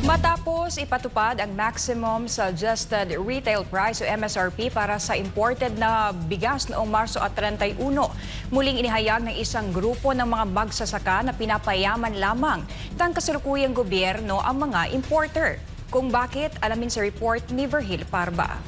Matapos ipatupad ang maximum suggested retail price o MSRP para sa imported na bigas noong Marso at 31, muling inihayag ng isang grupo ng mga magsasaka na pinapayaman lamang ng kasalukuyang gobyerno ang mga importer. Kung bakit, alamin sa report ni Verhil Parba.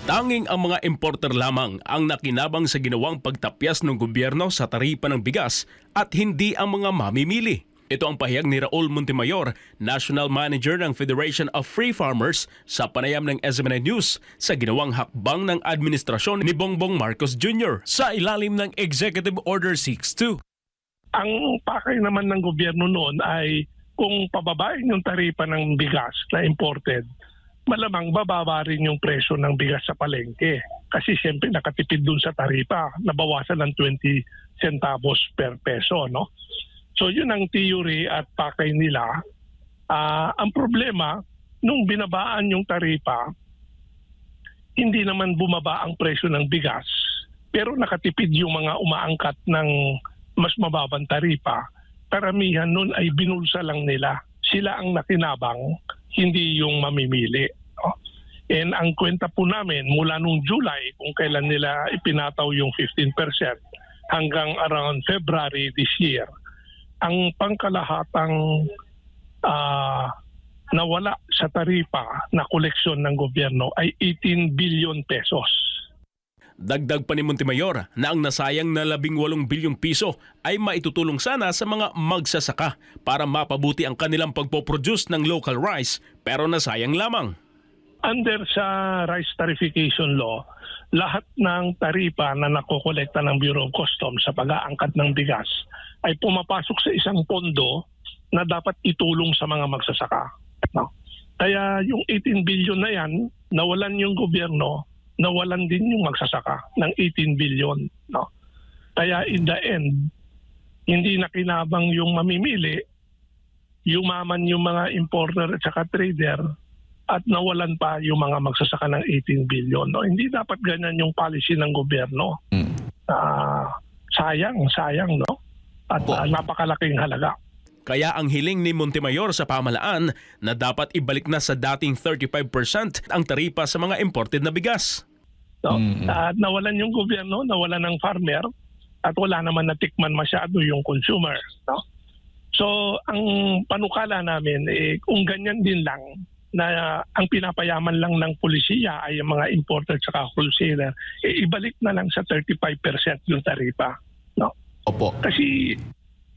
Tanging ang mga importer lamang ang nakinabang sa ginawang pagtapyas ng gobyerno sa taripa ng bigas at hindi ang mga mamimili. Ito ang pahayag ni Raul Montemayor, National Manager ng Federation of Free Farmers sa panayam ng SMNI News sa ginawang hakbang ng administrasyon ni Bongbong Marcos Jr. sa ilalim ng Executive Order 62. Ang pakay naman ng gobyerno noon ay kung pababain yung taripa ng bigas na imported, malamang bababa rin yung presyo ng bigas sa palengke. Kasi siyempre nakatipid dun sa taripa, nabawasan ng 20 centavos per peso, no? So yun ang theory at pakay nila. Ang problema, nung binabaan yung taripa, hindi naman bumaba ang presyo ng bigas, pero nakatipid yung mga umaangkat ng mas mababang taripa. Karamihan nun ay binulsa lang nila. Sila ang nakinabang, hindi yung mamimili. No? And ang kwenta po namin mula nung July, kung kailan nila ipinataw yung 15% hanggang around February this year, ang pangkalahatang nawala sa taripa na koleksyon ng gobyerno ay 18 billion pesos. Dagdag pa ni Montemayor na ang nasayang na 18 bilyong piso ay maitutulong sana sa mga magsasaka para mapabuti ang kanilang pagpoproduce ng local rice pero nasayang lamang. Under sa rice tarification law, lahat ng taripa na nakokolekta ng Bureau of Customs sa pag-aangkat ng bigas ay pumapasok sa isang pondo na dapat itulong sa mga magsasaka. No? Kaya yung 18 billion na yan, nawalan yung gobyerno, nawalan din yung magsasaka ng 18 billion. No? Kaya in the end, hindi nakinabang yung mamimili, yumaman yung mga importer at saka trader, at nawalan pa yung mga magsasaka ng 18 billion. No? Hindi dapat ganyan yung policy ng gobyerno. Sayang, no? At napakalaking halaga. Kaya ang hiling ni Montemayor sa pamahalaan na dapat ibalik na sa dating 35% ang taripa sa mga imported na bigas. No? Nawalan yung gobyerno, nawalan ng farmer, at wala naman natikman masyado yung consumer. No? So ang panukala namin, kung ganyan din lang, na ang pinapayaman lang ng pulisiya ay ang mga importer at wholesaler, ibalik na lang sa 35% yung taripa. No? Opo. Kasi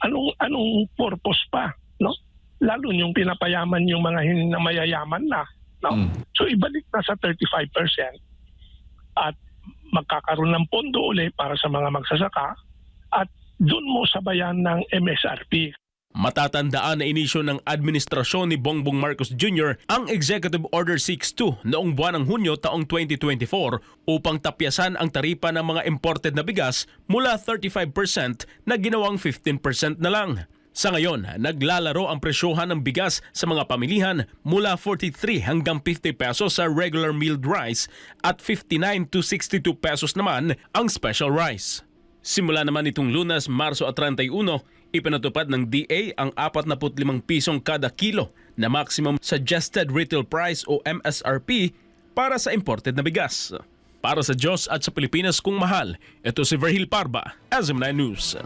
anong purpose pa, no? Lalo yung pinapayaman yung mga hindi na mayayaman na, no? So ibalik na sa 35% at magkakaroon ng pondo uli para sa mga magsasaka at doon mo sabayan ng MSRP. Matatandaan na inisyo ng administrasyon ni Bongbong Marcos Jr. ang Executive Order 62 noong buwan ng Hunyo taong 2024 upang tapyasan ang taripa ng mga imported na bigas mula 35% na ginawang 15% na lang. Sa ngayon, naglalaro ang presyohan ng bigas sa mga pamilihan mula 43 hanggang 50 pesos sa regular milled rice at 59 to 62 pesos naman ang special rice. Simula naman itong Lunes, Marso at 31, ipinatupad ng DA ang 45 pisong kada kilo na maximum suggested retail price o MSRP para sa imported na bigas. Para sa Diyos at sa Pilipinas kung mahal, ito si Verhil Parba, SMNI News.